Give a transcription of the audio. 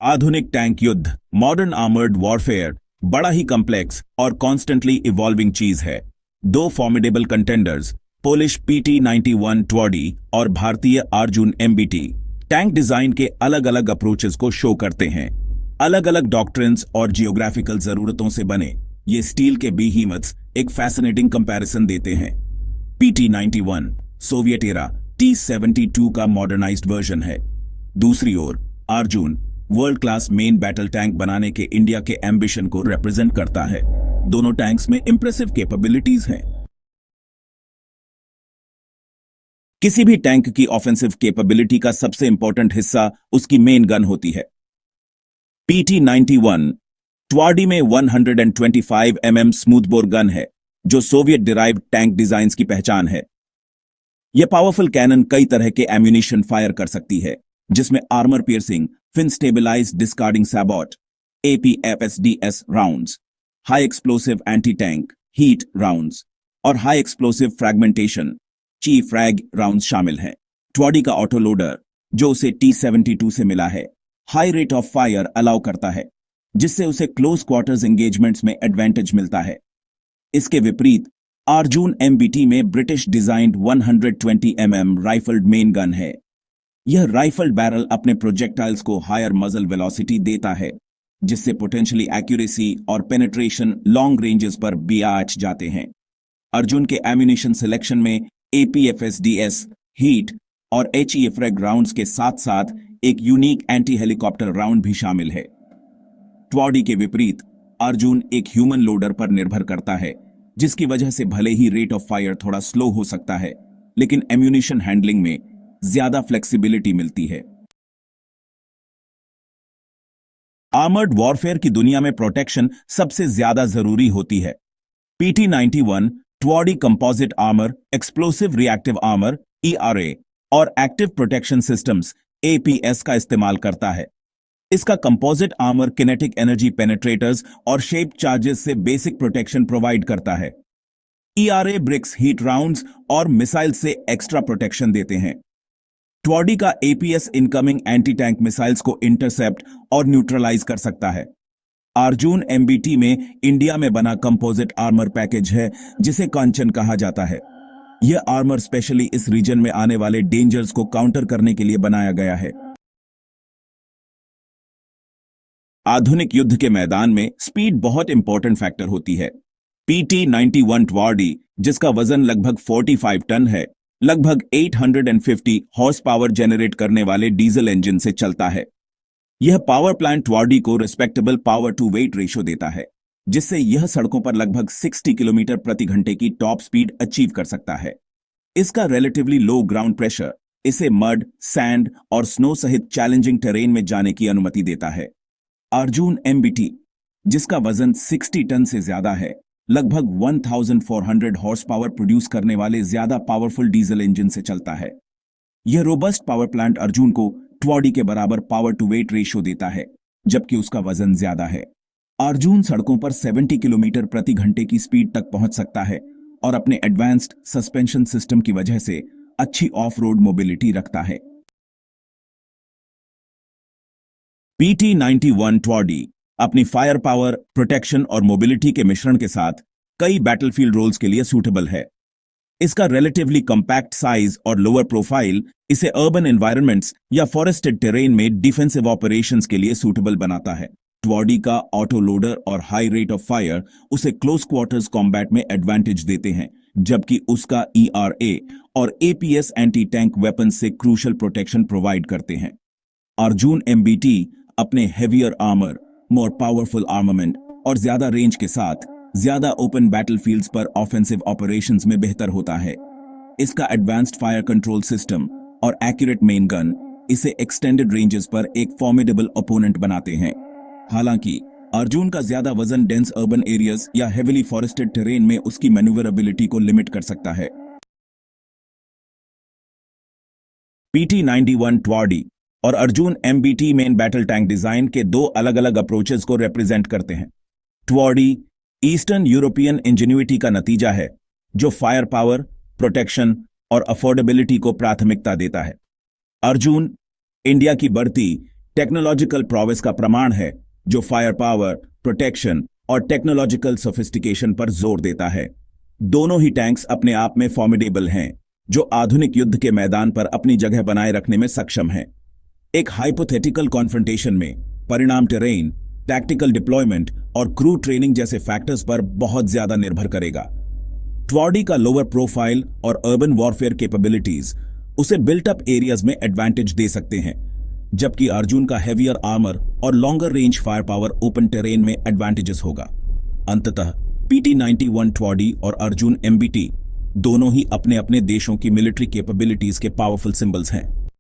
आधुनिक टैंक युद्ध, modern armoured warfare बड़ा ही कॉम्प्लेक्स और कॉन्स्टेंटली इवॉल्विंग चीज है। दो फॉर्मिडेबल कंटेंडर्स, पोलिश PT-91 ट्वॉडी और भारतीय अर्जुन MBT, टैंक डिजाइन के अलग अलग अप्रोचेस को शो करते हैं। अलग अलग डॉक्ट्रिन्स और जियोग्राफिकल जरूरतों से बने ये स्टील के बीहीमथ्स एक फैसिनेटिंग कंपैरिजन देते हैं। PT-91 सोवियत एरा T-72 का मॉडर्नाइज्ड वर्जन है। दूसरी ओर Arjun world class main battle tank बनाने के इंडिया के एम्बिशन को रिप्रेजेंट करता है। दोनों टैंक्स में इंप्रेसिव कैपेबिलिटीज हैं। किसी भी टैंक की ऑफेंसिव कैपेबिलिटी का सबसे इंपॉर्टेंट हिस्सा उसकी मेन गन होती है। PT-91 ट्वाडी में 125 mm स्मूथबोर गन है, जो सोवियत डिराइव्ड टैंक डिजाइन्स की पहचान है। यह पावरफुल कैनन कई तरह के एम्यूनिशन फायर कर सकती है, जिसमें armour piercing, fin stabilised discarding sabot APFSDS rounds, high explosive anti tank heat rounds और हाई एक्सप्लोसिव फ्रैगमेंटेशन ची फ्रैग राउंड्स शामिल हैं। ट्वॉडी का ऑटो लोडर, जो उसे T-72 से मिला है, high rate of fire allow करता है, जिससे उसे क्लोज क्वार्टर्स एंगेजमेंट्स में एडवांटेज मिलता है। इसके विपरीत अर्जुन MBT में British designed 120 mm rifled main gun है। यह राइफल्ड बैरल अपने प्रोजेक्टाइल्स को हायर मजल वेलोसिटी देता है, जिससे पोटेंशियली एक्यूरेसी और पेनिट्रेशन लॉन्ग रेंजेस पर बियाच जाते हैं। अर्जुन के एम्यूनिशन सिलेक्शन में APFSDS हीट और HE-फ्रैग राउंड्स के साथ साथ एक यूनिक एंटी हेलीकॉप्टर राउंड भी शामिल है। ट्वॉडी के विपरीत अर्जुन एक ह्यूमन लोडर पर निर्भर करता है, जिसकी वजह से भले ही रेट ऑफ फायर थोड़ा स्लो हो सकता है, लेकिन एम्यूनिशन हैंडलिंग में ज्यादा फ्लेक्सिबिलिटी मिलती है। आर्मर्ड वॉरफेयर की दुनिया में प्रोटेक्शन सबसे ज्यादा जरूरी होती है। PT-91 ट्वॉडी composite armour, explosive reactive armour ERA और एक्टिव प्रोटेक्शन सिस्टम्स APS का इस्तेमाल करता है। इसका composite armour kinetic energy penetrators और शेप चार्जेस से बेसिक प्रोटेक्शन प्रोवाइड करता है। ERA ब्रिक्स हीट राउंड्स और मिसाइल से एक्स्ट्रा प्रोटेक्शन देते हैं। ट्वॉडी का APS incoming anti tank missiles को इंटरसेप्ट और न्यूट्रलाइज कर सकता है। अर्जुन MBT में इंडिया में बना कंपोजिट आर्मर पैकेज है, जिसे कांचन कहा जाता है। यह आर्मर स्पेशली इस रीजन में आने वाले डेंजर्स को काउंटर करने के लिए बनाया गया है। आधुनिक युद्ध के मैदान में स्पीड बहुत इंपॉर्टेंट फैक्टर होती है। PT-91 ट्वॉडी, जिसका वजन लगभग 45 टन है, लगभग 850 हॉर्स पावर जेनरेट करने वाले डीजल इंजन से चलता है। यह पावर प्लांट ट्वॉडी को respectable power to weight ratio देता है, जिससे यह सड़कों पर लगभग 60 किलोमीटर प्रति घंटे की टॉप स्पीड अचीव कर सकता है। इसका रिलेटिवली लो ग्राउंड प्रेशर इसे मड, सैंड और स्नो सहित चैलेंजिंग टेरेन में जाने की अनुमति देता है। अर्जुन MBT, जिसका वजन 60 टन से ज्यादा है, लगभग 1400 हॉर्स पावर प्रोड्यूस करने वाले ज्यादा पावरफुल डीजल इंजन से चलता है। यह रोबस्ट पावर प्लांट अर्जुन को ट्वॉडी के बराबर पावर टू वेट रेशियो देता है, जबकि उसका वजन ज्यादा है। अर्जुन सड़कों पर 70 किलोमीटर प्रति घंटे की स्पीड तक पहुंच सकता है और अपने एडवांस्ड सस्पेंशन सिस्टम की वजह से अच्छी ऑफ रोड मोबिलिटी रखता है। PT-91 ट्वॉडी अपनी फायर पावर, प्रोटेक्शन और मोबिलिटी के मिश्रण के साथ कई बैटलफील्ड रोल्स के लिए सूटेबल है। इसका रिलेटिवली कॉम्पैक्ट साइज और लोअर प्रोफाइल इसे अर्बन एनवायरनमेंट्स या फॉरेस्टेड टेरेन में डिफेंसिव ऑपरेशंस के लिए सूटेबल बनाता है। ट्वॉडी का ऑटो लोडर और हाई रेट ऑफ फायर उसे क्लोज क्वार्टर्स कॉम्बैट में एडवांटेज देते हैं, जबकि उसका ERA और APS एंटी टैंक वेपन से क्रूशल प्रोटेक्शन प्रोवाइड करते हैं। अर्जुन MBT अपने heavier armour, more powerful armament और ज्यादा रेंज के साथ ज्यादा ओपन बैटलफील्ड्स पर ऑफेंसिव ऑपरेशंस में बेहतर होता है। इसका एडवांस्ड फायर कंट्रोल सिस्टम और एक्यूरेट मेन गन इसे एक्सटेंडेड रेंजेस पर एक फॉर्मिडेबल ओपोनेंट बनाते हैं। हालांकि अर्जुन का ज्यादा वजन डेंस अर्बन एरियाज या हेविली फॉरेस्टेड टेरेन में उसकी मैन्यूवरेबिलिटी को लिमिट कर सकता है। PT-91 ट्वॉडी और Arjun MBT main battle tank design के दो अलग अलग अप्रोचेस को रिप्रेजेंट करते हैं। ट्वॉडी ईस्टर्न यूरोपियन इंजेन्युइटी का नतीजा है, जो फायर पावर, प्रोटेक्शन और अफोर्डेबिलिटी को प्राथमिकता देता है। अर्जुन इंडिया की बढ़ती टेक्नोलॉजिकल प्रोवेस का प्रमाण है जो फायर पावर, प्रोटेक्शन और टेक्नोलॉजिकल सोफिस्टिकेशन पर जोर देता है। दोनों ही टैंक्स अपने आप में फॉर्मिडेबल हैं, जो आधुनिक युद्ध के मैदान पर अपनी जगह बनाए रखने में सक्षम हैं। एक हाइपोथेटिकल कॉन्फ्रंटेशन में परिणाम टेरेन, टैक्टिकल डिप्लॉयमेंट और क्रू ट्रेनिंग जैसे फैक्टर्स पर बहुत ज्यादा निर्भर करेगा। ट्वॉडी का लोअर प्रोफाइल और अर्बन वॉरफेयर कैपेबिलिटीज उसे बिल्ट अप एरियाज में एडवांटेज दे सकते हैं, जबकि अर्जुन का हेवियर आर्मर और longer range fire power open terrain में एडवांटेजेस होगा। अंततः PT-91 ट्वॉडी और अर्जुन MBT दोनों ही अपने अपने देशों की मिलिट्री कैपेबिलिटीज के पावरफुल सिंबल्स हैं।